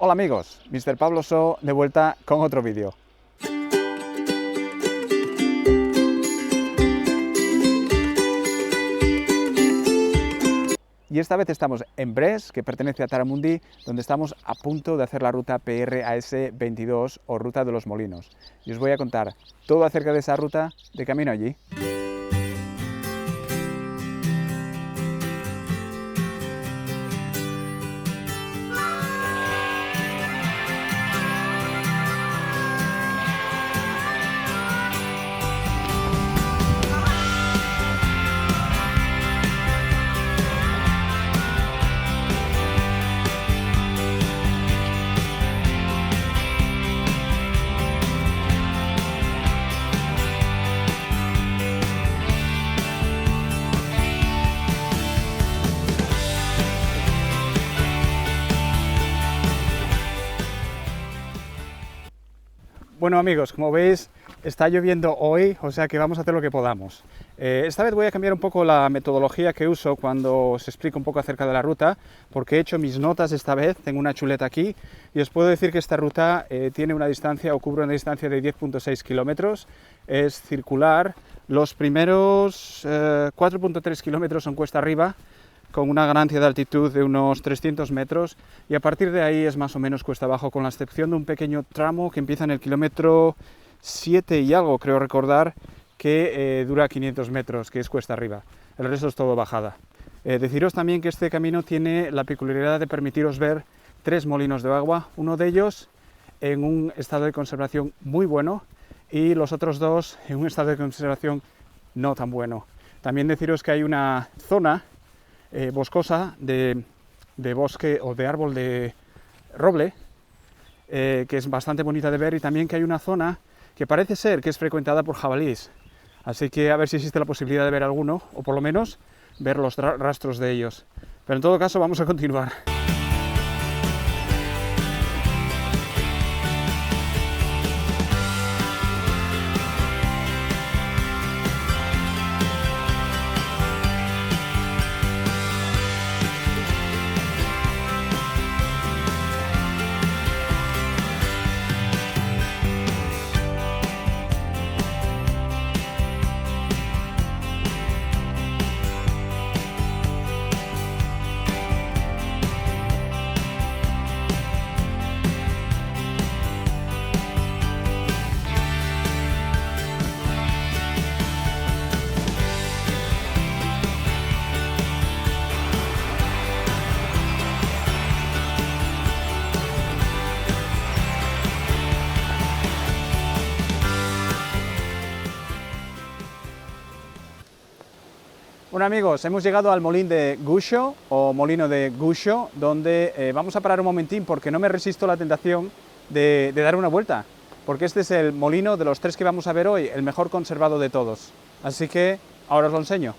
Hola amigos, Mr. Pablo So de vuelta con otro vídeo. Y esta vez estamos en Brest, que pertenece a Taramundi, donde estamos a punto de hacer la ruta PRAS22 o Ruta de los Molinos. Y os voy a contar todo acerca de esa ruta de camino allí. Bueno amigos, como veis está lloviendo hoy, o sea que vamos a hacer lo que podamos. Esta vez voy a cambiar un poco la metodología que uso cuando os explico un poco acerca de la ruta, porque he hecho mis notas esta vez, tengo una chuleta aquí, y os puedo decir que esta ruta tiene una distancia, o cubre una distancia de 10,6 kilómetros, es circular, los primeros 4,3 kilómetros son cuesta arriba, con una ganancia de altitud de unos 300 metros y a partir de ahí es más o menos cuesta abajo, con la excepción de un pequeño tramo que empieza en el kilómetro 7 y algo, creo recordar, que dura 500 metros, que es cuesta arriba. El resto es todo bajada. Deciros también que este camino tiene la peculiaridad de permitiros ver 3 molinos de agua, uno de ellos en un estado de conservación muy bueno y los otros 2 en un estado de conservación no tan bueno. También deciros que hay una zona boscosa de bosque o de árbol de roble, que es bastante bonita de ver, y también que hay una zona que parece ser que es frecuentada por jabalíes, así que a ver si existe la posibilidad de ver alguno, o por lo menos ver los rastros de ellos. Pero en todo caso vamos a continuar. Bueno amigos, hemos llegado al molín de Guixó, o molino de Guixó, donde vamos a parar un momentín porque no me resisto la tentación de dar una vuelta, porque este es el molino de los 3 que vamos a ver hoy, el mejor conservado de todos. Así que ahora os lo enseño.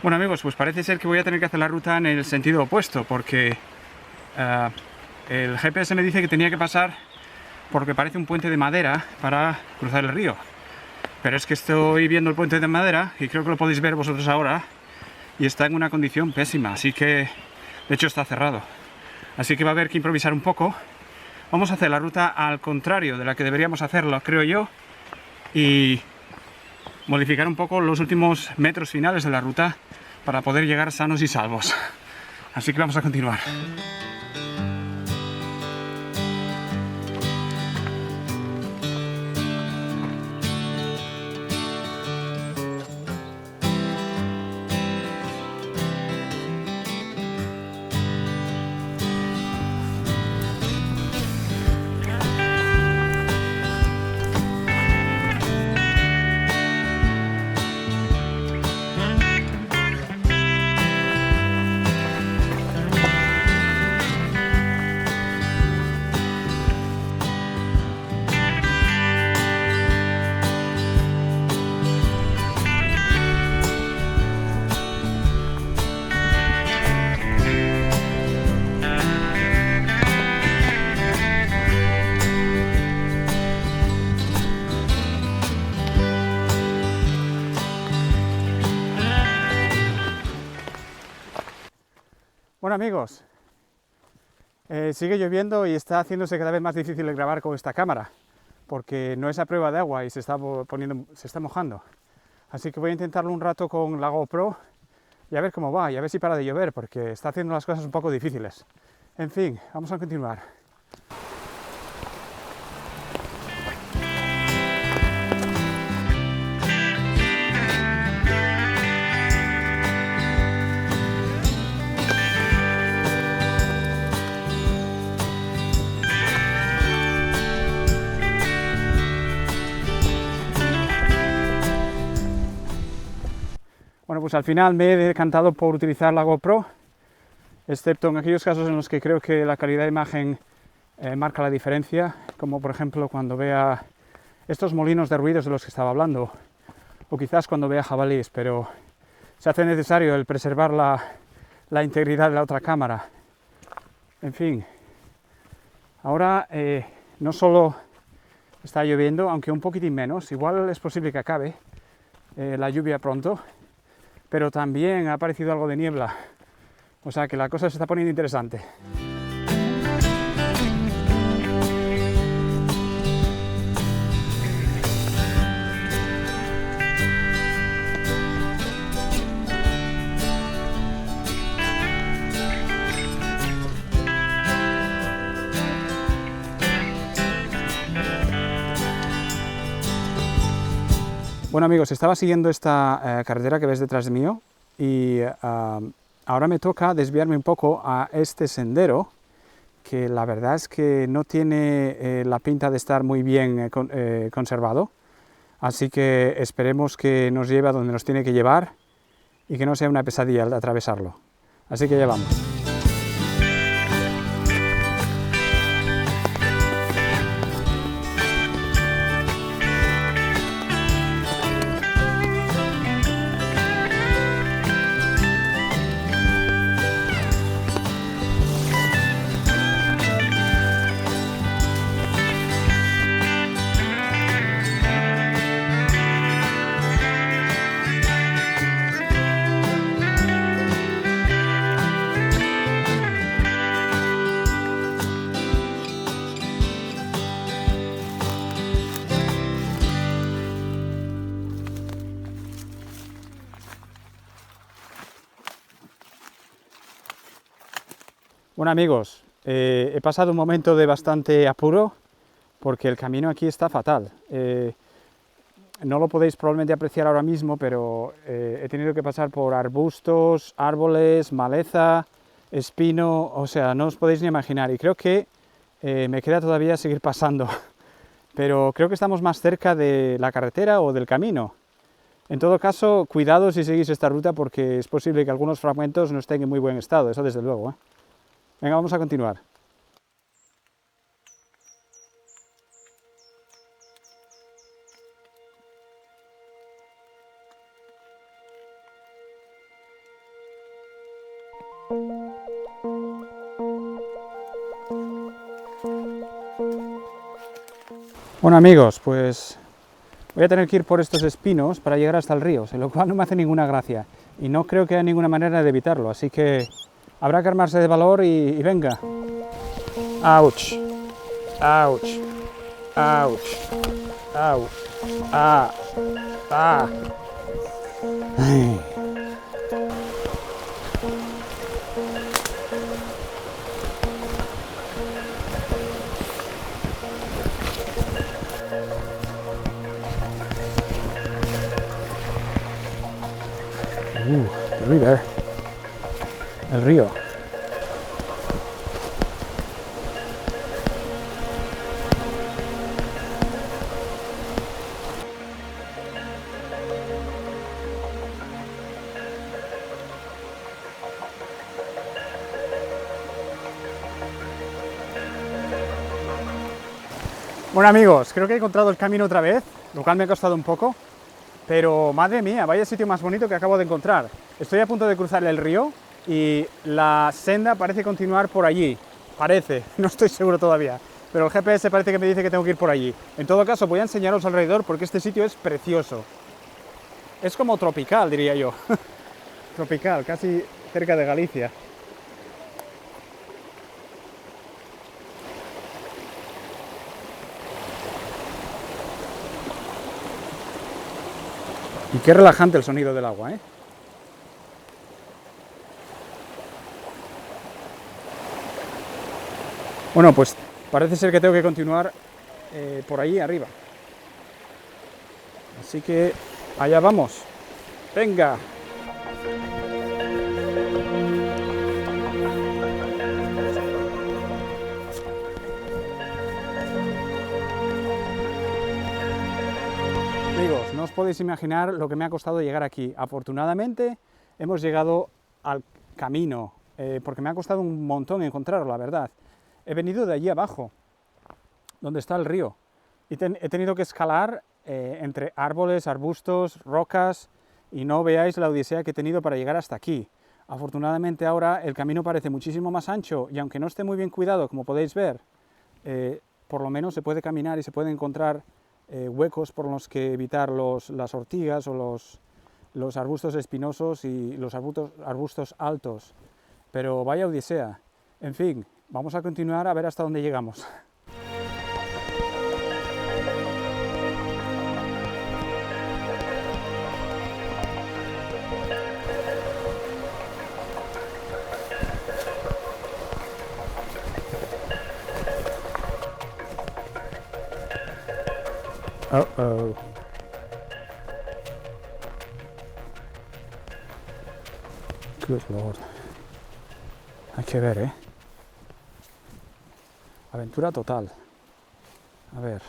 Bueno amigos, pues parece ser que voy a tener que hacer la ruta en el sentido opuesto, porque el GPS me dice que tenía que pasar por lo que parece un puente de madera para cruzar el río. Pero es que estoy viendo el puente de madera, y creo que lo podéis ver vosotros ahora, y está en una condición pésima, así que, de hecho está cerrado. Así que va a haber que improvisar un poco. Vamos a hacer la ruta al contrario de la que deberíamos hacerlo, creo yo, y modificar un poco los últimos metros finales de la ruta para poder llegar sanos y salvos. Así que vamos a continuar. Bueno amigos, sigue lloviendo y está haciéndose cada vez más difícil de grabar con esta cámara, porque no es a prueba de agua y se está mojando. Así que voy a intentarlo un rato con la GoPro y a ver cómo va, y a ver si para de llover, porque está haciendo las cosas un poco difíciles. En fin, vamos a continuar. Bueno, pues al final me he decantado por utilizar la GoPro, excepto en aquellos casos en los que creo que la calidad de imagen marca la diferencia, como por ejemplo cuando vea estos molinos de ruidos de los que estaba hablando, o quizás cuando vea jabalíes, pero se hace necesario el preservar la integridad de la otra cámara. En fin, ahora no solo está lloviendo, aunque un poquitín menos, igual es posible que acabe la lluvia pronto, pero también ha aparecido algo de niebla, o sea que la cosa se está poniendo interesante. Bueno amigos, estaba siguiendo esta carretera que ves detrás mío y ahora me toca desviarme un poco a este sendero, que la verdad es que no tiene la pinta de estar muy bien conservado, así que esperemos que nos lleve a donde nos tiene que llevar y que no sea una pesadilla al atravesarlo. Así que ya vamos. Bueno amigos, he pasado un momento de bastante apuro porque el camino aquí está fatal. No lo podéis probablemente apreciar ahora mismo, pero he tenido que pasar por arbustos, árboles, maleza, espino, o sea, no os podéis ni imaginar. Y creo que me queda todavía seguir pasando, pero creo que estamos más cerca de la carretera o del camino. En todo caso, cuidado si seguís esta ruta porque es posible que algunos fragmentos no estén en muy buen estado, eso desde luego, ¿eh? Venga, vamos a continuar. Bueno amigos, pues voy a tener que ir por estos espinos para llegar hasta el río, lo cual no me hace ninguna gracia y no creo que haya ninguna manera de evitarlo, así que habrá que armarse de valor y venga. ¡Auch! ¡Auch! ¡Auch! ¡Auch! ¡Ah! ¡Ah! Ay. The river. El río. Bueno amigos, creo que he encontrado el camino otra vez, lo cual me ha costado un poco, pero madre mía, vaya sitio más bonito que acabo de encontrar. Estoy a punto de cruzar el río y la senda parece continuar por allí, parece, no estoy seguro todavía, pero el GPS parece que me dice que tengo que ir por allí. En todo caso voy a enseñaros alrededor porque este sitio es precioso. Es como tropical, diría yo. Tropical, casi cerca de Galicia. Y qué relajante el sonido del agua, ¿eh? Bueno, pues parece ser que tengo que continuar por allí arriba. Así que allá vamos. Venga. Amigos, no os podéis imaginar lo que me ha costado llegar aquí. Afortunadamente hemos llegado al camino, porque me ha costado un montón encontrarlo, la verdad. He venido de allí abajo, donde está el río, y he tenido que escalar entre árboles, arbustos, rocas, y no veáis la odisea que he tenido para llegar hasta aquí. Afortunadamente ahora el camino parece muchísimo más ancho, y aunque no esté muy bien cuidado, como podéis ver, por lo menos se puede caminar y se pueden encontrar huecos por los que evitar las ortigas o los arbustos espinosos y los arbustos altos. Pero vaya odisea. En fin, vamos a continuar a ver hasta dónde llegamos. Uh-oh. Good Lord. Hay que ver, ¿eh? Aventura total. A ver.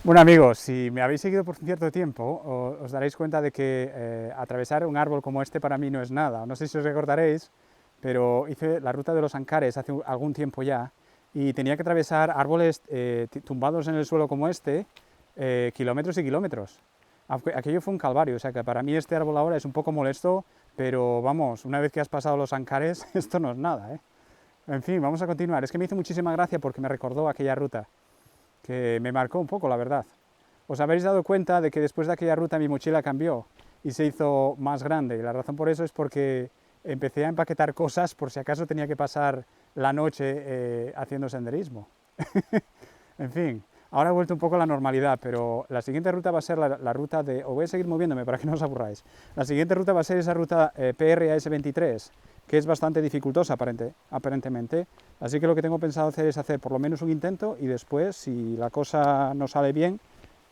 Bueno, amigos, si me habéis seguido por cierto tiempo, os daréis cuenta de que atravesar un árbol como este para mí no es nada. No sé si os recordaréis, pero hice la ruta de los Ancares hace algún tiempo ya y tenía que atravesar árboles tumbados en el suelo como este, kilómetros y kilómetros. Aquello fue un calvario, o sea que para mí este árbol ahora es un poco molesto, pero vamos, una vez que has pasado los Ancares, esto no es nada, ¿eh? En fin, vamos a continuar. Es que me hizo muchísima gracia porque me recordó aquella ruta, que me marcó un poco, la verdad. Os habréis dado cuenta de que después de aquella ruta mi mochila cambió y se hizo más grande, y la razón por eso es porque empecé a empaquetar cosas por si acaso tenía que pasar la noche haciendo senderismo. En fin, ahora he vuelto un poco a la normalidad, pero la siguiente ruta va a ser la ruta de... Os voy a seguir moviéndome para que no os aburráis. La siguiente ruta va a ser esa ruta PRAS 23, que es bastante dificultosa aparentemente, así que lo que tengo pensado hacer es hacer por lo menos un intento y después, si la cosa no sale bien,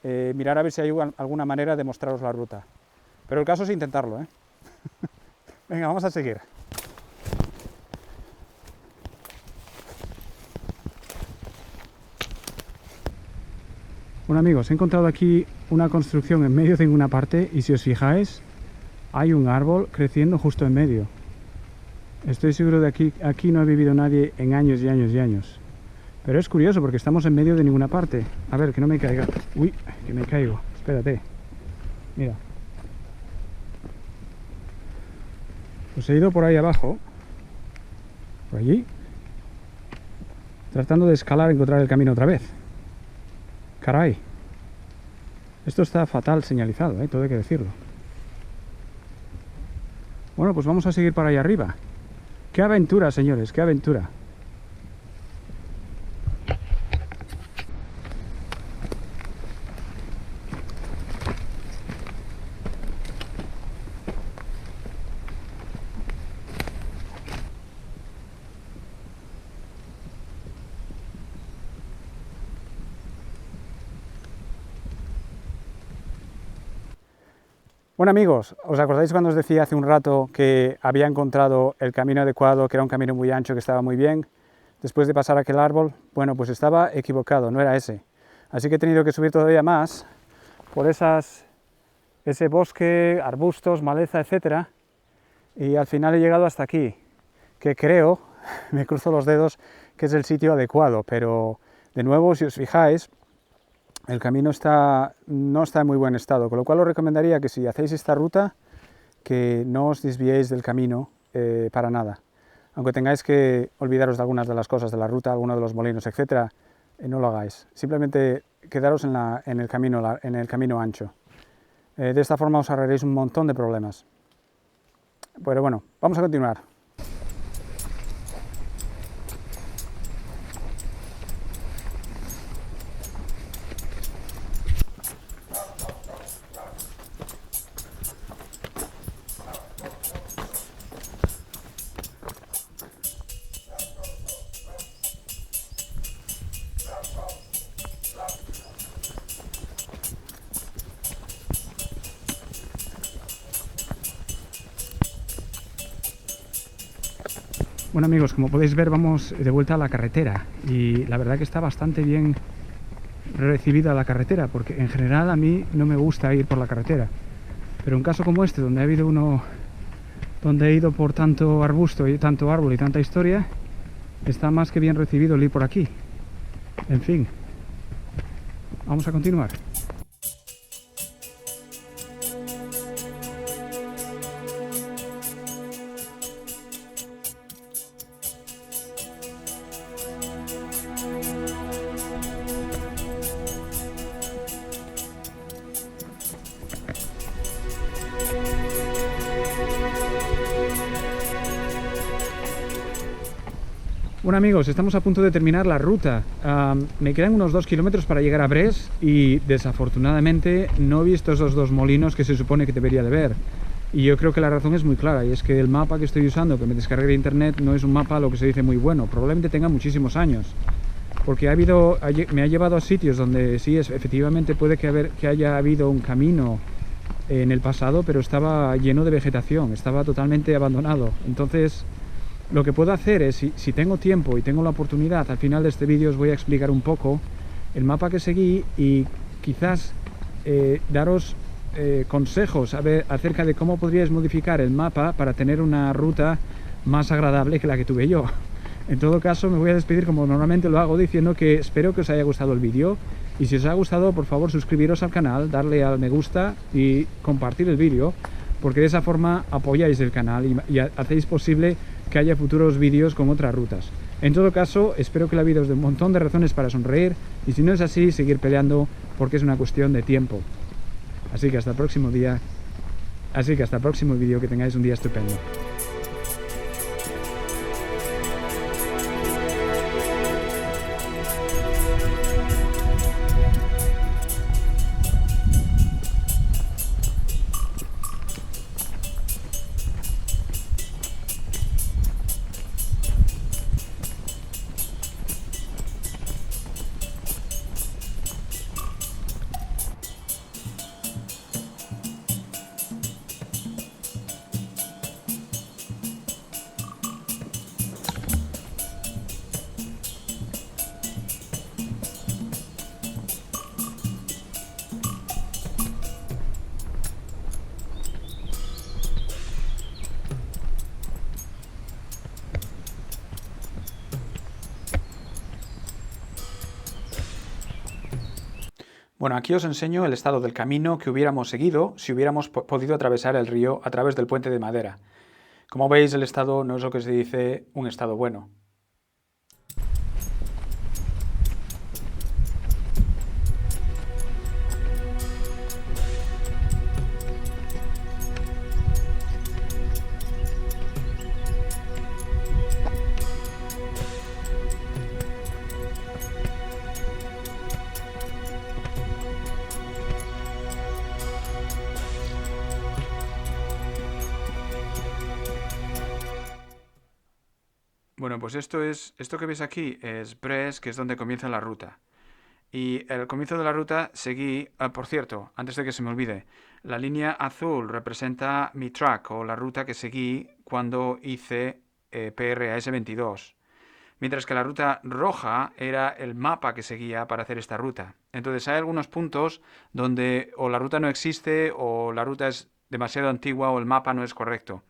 mirar a ver si hay alguna manera de mostraros la ruta. Pero el caso es intentarlo, ¿eh? Venga, vamos a seguir. Bueno, amigos, he encontrado aquí una construcción en medio de ninguna parte y si os fijáis, hay un árbol creciendo justo en medio. Estoy seguro de que aquí no ha vivido nadie en años y años y años. Pero es curioso porque estamos en medio de ninguna parte. A ver, que no me caiga. Uy, que me caigo. Espérate. Mira. Pues he ido por ahí abajo. Por allí. Tratando de escalar y encontrar el camino otra vez. Caray. Esto está fatal señalizado, todo hay que decirlo. Bueno, pues vamos a seguir para allá arriba. ¡Qué aventura, señores! ¡Qué aventura! Bueno, amigos, ¿os acordáis cuando os decía hace un rato que había encontrado el camino adecuado, que era un camino muy ancho, que estaba muy bien? Después de pasar aquel árbol, bueno, pues estaba equivocado, no era ese. Así que he tenido que subir todavía más por ese bosque, arbustos, maleza, etcétera, y al final he llegado hasta aquí, que creo, me cruzo los dedos, que es el sitio adecuado, pero de nuevo, si os fijáis, el camino no está en muy buen estado, con lo cual os recomendaría que si hacéis esta ruta, que no os desviéis del camino para nada. Aunque tengáis que olvidaros de algunas de las cosas de la ruta, algunos de los molinos, etc., no lo hagáis. Simplemente quedaros en el camino ancho. De esta forma os ahorraréis un montón de problemas. Pero bueno, vamos a continuar. Bueno amigos, como podéis ver vamos de vuelta a la carretera y la verdad que está bastante bien recibida la carretera, porque en general a mí no me gusta ir por la carretera, pero un caso como este, donde ha habido uno donde he ido por tanto arbusto y tanto árbol y tanta historia, está más que bien recibido el ir por aquí. En fin, vamos a continuar. Bueno amigos, estamos a punto de terminar la ruta. Me quedan unos 2 kilómetros para llegar a Brest y desafortunadamente no he visto esos dos molinos que se supone que debería de ver. Y yo creo que la razón es muy clara, y es que el mapa que estoy usando, que me descargué de internet, no es un mapa lo que se dice muy bueno. Probablemente tenga muchísimos años, porque me ha llevado a sitios donde sí, efectivamente puede que haya habido un camino en el pasado, pero estaba lleno de vegetación, estaba totalmente abandonado. Entonces, lo que puedo hacer es, si tengo tiempo y tengo la oportunidad, al final de este vídeo os voy a explicar un poco el mapa que seguí y quizás daros consejos acerca de cómo podríais modificar el mapa para tener una ruta más agradable que la que tuve yo. En todo caso, me voy a despedir como normalmente lo hago, diciendo que espero que os haya gustado el vídeo, y si os ha gustado, por favor suscribiros al canal, darle al me gusta y compartir el vídeo, porque de esa forma apoyáis el canal y hacéis posible que haya futuros vídeos con otras rutas. En todo caso, espero que la vida os dé un montón de razones para sonreír, y si no es así, seguir peleando, porque es una cuestión de tiempo. Así que hasta el próximo vídeo, que tengáis un día estupendo. Bueno, aquí os enseño el estado del camino que hubiéramos seguido si hubiéramos podido atravesar el río a través del puente de madera. Como veis, el estado no es lo que se dice un estado bueno. Bueno, pues esto que veis aquí es Brest, que es donde comienza la ruta. Y el comienzo de la ruta seguí, por cierto, antes de que se me olvide, la línea azul representa mi track o la ruta que seguí cuando hice PRAS 22. Mientras que la ruta roja era el mapa que seguía para hacer esta ruta. Entonces hay algunos puntos donde o la ruta no existe, o la ruta es demasiado antigua, o el mapa no es correcto.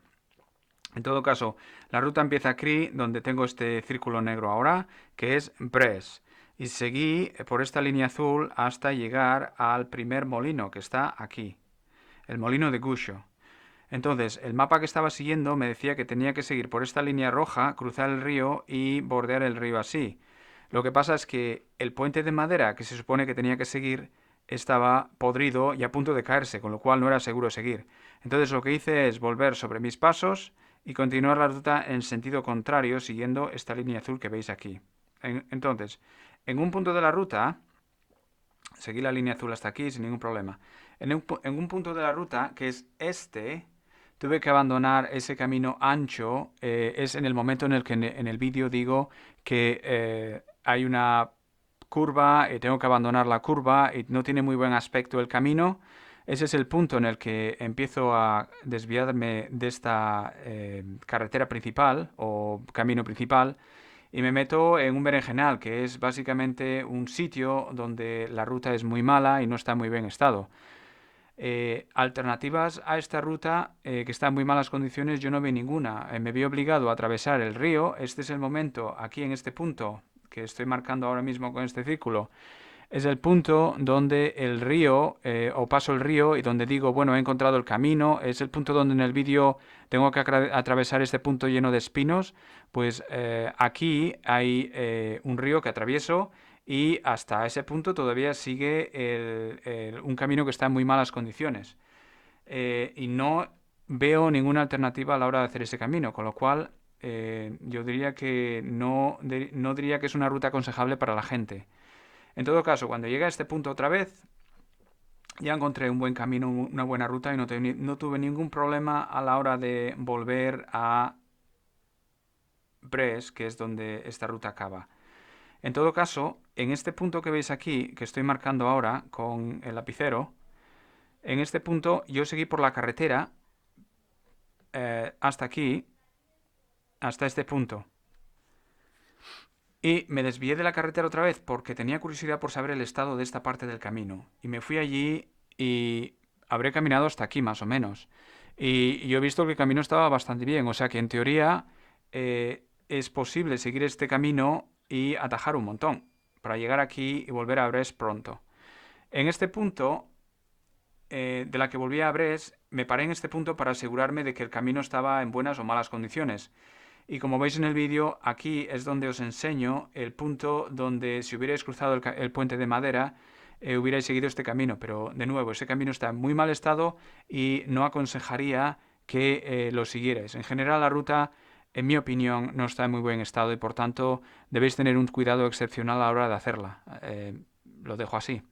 En todo caso, la ruta empieza aquí, donde tengo este círculo negro ahora, que es Brest. Y seguí por esta línea azul hasta llegar al primer molino, que está aquí, el molino de Gucho. Entonces, el mapa que estaba siguiendo me decía que tenía que seguir por esta línea roja, cruzar el río y bordear el río así. Lo que pasa es que el puente de madera que se supone que tenía que seguir estaba podrido y a punto de caerse, con lo cual no era seguro seguir. Entonces lo que hice es volver sobre mis pasos y continuar la ruta en sentido contrario, siguiendo esta línea azul que veis aquí. Entonces, en un punto de la ruta, seguí la línea azul hasta aquí sin ningún problema. En un punto de la ruta, que es este, tuve que abandonar ese camino ancho. Es en el momento en el que en el vídeo digo que hay una curva y tengo que abandonar la curva y no tiene muy buen aspecto el camino. Ese es el punto en el que empiezo a desviarme de esta carretera principal o camino principal y me meto en un berenjenal, que es básicamente un sitio donde la ruta es muy mala y no está muy bien estado. Alternativas a esta ruta, que está en muy malas condiciones, yo no vi ninguna. Me vi obligado a atravesar el río. Este es el momento, aquí en este punto que estoy marcando ahora mismo con este círculo, es el punto donde el río, o paso el río y donde digo, bueno, he encontrado el camino. Es el punto donde en el vídeo tengo que atravesar este punto lleno de espinos. Pues aquí hay un río que atravieso y hasta ese punto todavía sigue un camino que está en muy malas condiciones. Y no veo ninguna alternativa a la hora de hacer ese camino, con lo cual yo diría que no diría que es una ruta aconsejable para la gente. En todo caso, cuando llegué a este punto otra vez, ya encontré un buen camino, una buena ruta y no tuve ningún problema a la hora de volver a Brest, que es donde esta ruta acaba. En todo caso, en este punto que veis aquí, que estoy marcando ahora con el lapicero, en este punto yo seguí por la carretera hasta aquí, hasta este punto. Y me desvié de la carretera otra vez porque tenía curiosidad por saber el estado de esta parte del camino. Y me fui allí y habré caminado hasta aquí más o menos. Y yo he visto que el camino estaba bastante bien. O sea que en teoría es posible seguir este camino y atajar un montón para llegar aquí y volver a Brest pronto. En este punto, de la que volví a Brest, me paré en este punto para asegurarme de que el camino estaba en buenas o malas condiciones. Y como veis en el vídeo, aquí es donde os enseño el punto donde si hubierais cruzado el puente de madera, hubierais seguido este camino. Pero de nuevo, ese camino está en muy mal estado y no aconsejaría que lo siguierais. En general, la ruta, en mi opinión, no está en muy buen estado y por tanto debéis tener un cuidado excepcional a la hora de hacerla. Lo dejo así.